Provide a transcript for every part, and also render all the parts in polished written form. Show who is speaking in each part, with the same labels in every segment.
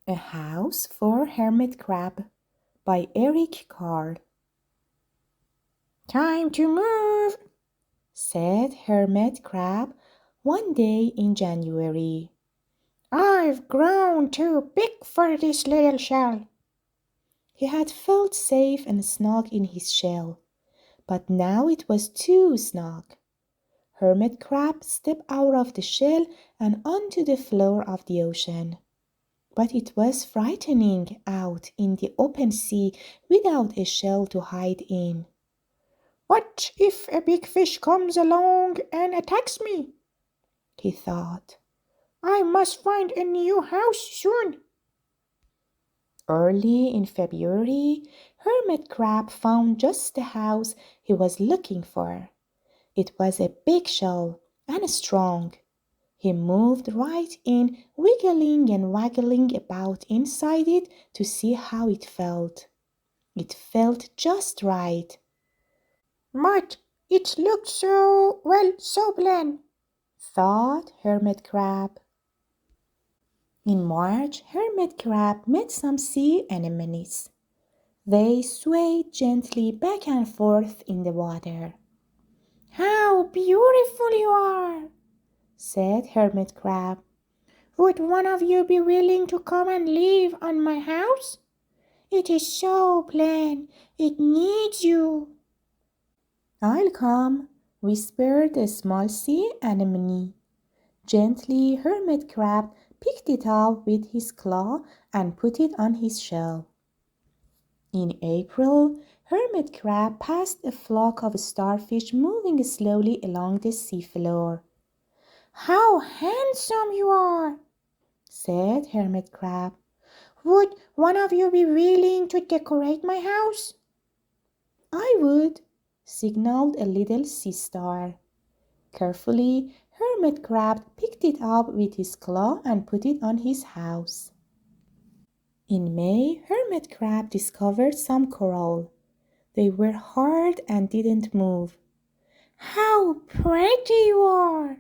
Speaker 1: A House for Hermit Crab by Eric Carle. Time to move, said Hermit Crab one day in January. I've grown too big for this little shell. He had felt safe and snug in his shell, but now it was too snug. Hermit Crab stepped out of the shell and onto the floor of the ocean. But it was frightening out in the open sea without a shell to hide in. What if a big fish comes along and attacks me? He thought. I must find a new house soon. Early in February, Hermit Crab found just the house he was looking for. It was a big shell and strong. He moved right in, wiggling and waggling about inside it to see how it felt. It felt just right. But it looked so bland, thought Hermit Crab. In March, Hermit Crab met some sea anemones. They swayed gently back and forth in the water. How beautiful you are, said Hermit Crab. Would one of you be willing to come and live on my house? It is so plain, it needs you. I'll come, whispered a small sea anemone. Gently, Hermit Crab picked it up with his claw and put it on his shell. In April, Hermit Crab passed a flock of starfish moving slowly along the seafloor. How handsome you are, said Hermit Crab. Would one of you be willing to decorate my house? I would, signaled a little sea star. Carefully, Hermit Crab picked it up with his claw and put it on his house. In May, Hermit Crab discovered some coral. They were hard and didn't move. How pretty you are,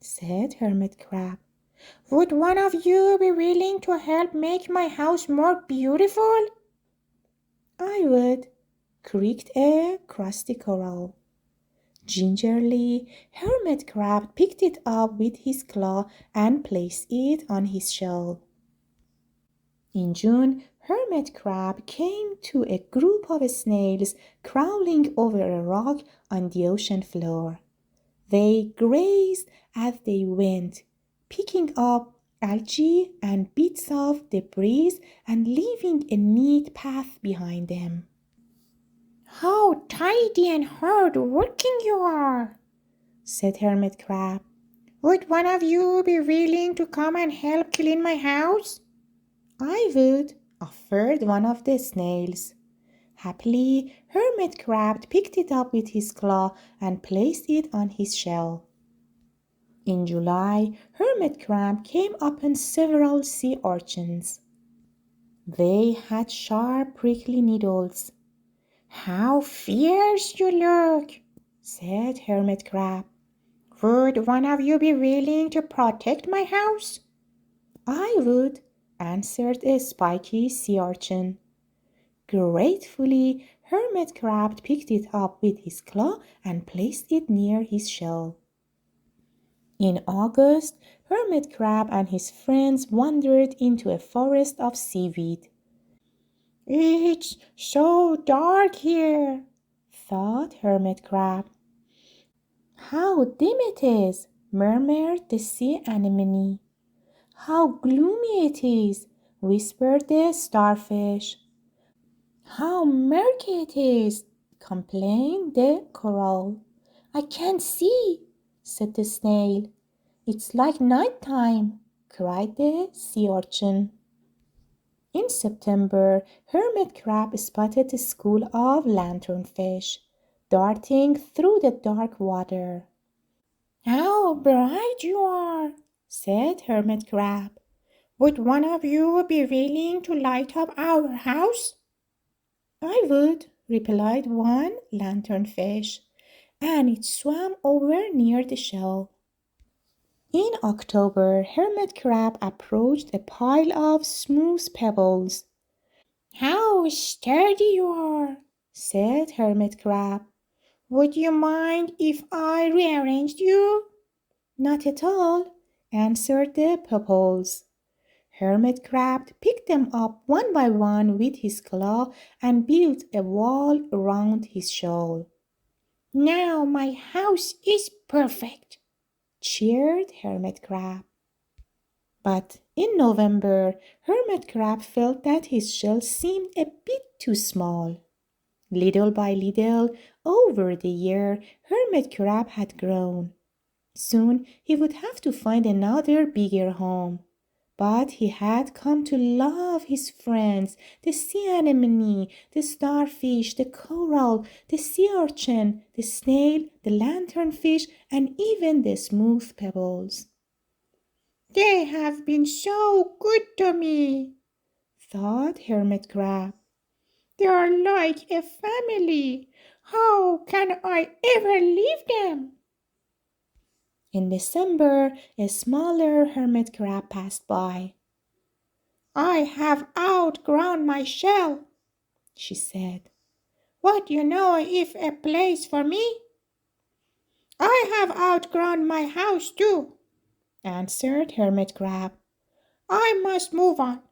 Speaker 1: said Hermit Crab. Would one of you be willing to help make my house more beautiful? I would, creaked a crusty coral. Gingerly, Hermit Crab picked it up with his claw and placed it on his shell. In June, Hermit Crab came to a group of snails crawling over a rock on the ocean floor. They grazed as they went, picking up algae and bits of debris and leaving a neat path behind them. How tidy and hard working you are, said Hermit Crab. Would one of you be willing to come and help clean my house? I would, offered one of the snails. Happily, Hermit Crab picked it up with his claw and placed it on his shell. In July, Hermit Crab came upon several sea urchins. They had sharp, prickly needles. How fierce you look, said Hermit Crab. Would one of you be willing to protect my house? I would, answered a spiky sea urchin. Gratefully, Hermit Crab picked it up with his claw and placed it near his shell. In August, Hermit Crab and his friends wandered into a forest of seaweed. It's so dark here, thought Hermit Crab. How dim it is, murmured the sea anemone. How gloomy it is, whispered the starfish. How murky it is, complained the coral. I can't see, said the snail. It's like night time, cried the sea urchin. In September, Hermit Crab spotted a school of lanternfish darting through the dark water. How bright you are, said Hermit Crab. Would one of you be willing to light up our house? I would, replied one lanternfish, and it swam over near the shell. In October, Hermit Crab approached a pile of smooth pebbles. "How sturdy you are," said Hermit Crab. "Would you mind if I rearranged you?" "Not at all," answered the pebbles. Hermit Crab picked them up one by one with his claw and built a wall around his shell. "Now my house is perfect," cheered Hermit Crab. But in November, Hermit Crab felt that his shell seemed a bit too small. Little by little, over the year, Hermit Crab had grown. Soon he would have to find another bigger home. But he had come to love his friends, the sea anemone, the starfish, the coral, the sea urchin, the snail, the lanternfish, and even the smooth pebbles. "They have been so good to me," thought Hermit Crab. "They are like a family. How can I ever leave them?" In December, a smaller hermit crab passed by. "I have outgrown my shell," she said. "What do you know if a place for me?" "I have outgrown my house too," answered Hermit Crab. "I must move on.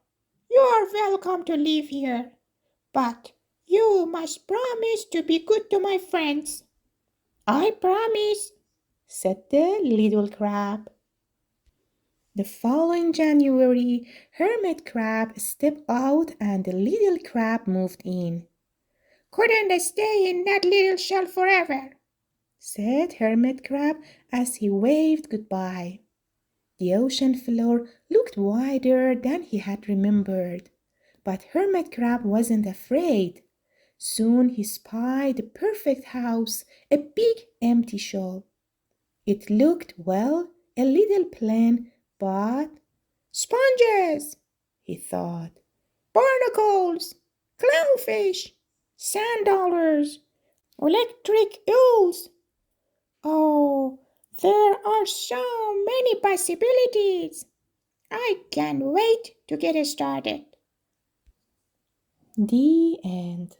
Speaker 1: You are welcome to live here, but you must promise to be good to my friends." "I promise," said the little crab. The following January, Hermit Crab stepped out and the little crab moved in. "Couldn't I stay in that little shell forever?" said Hermit Crab as he waved goodbye. The ocean floor looked wider than he had remembered, but Hermit Crab wasn't afraid. Soon he spied the perfect house, a big empty shell. It looked, well, a little plain, but "Sponges," he thought, "barnacles, clownfish, sand dollars, electric eels. Oh, there are so many possibilities. I can't wait to get started." The end.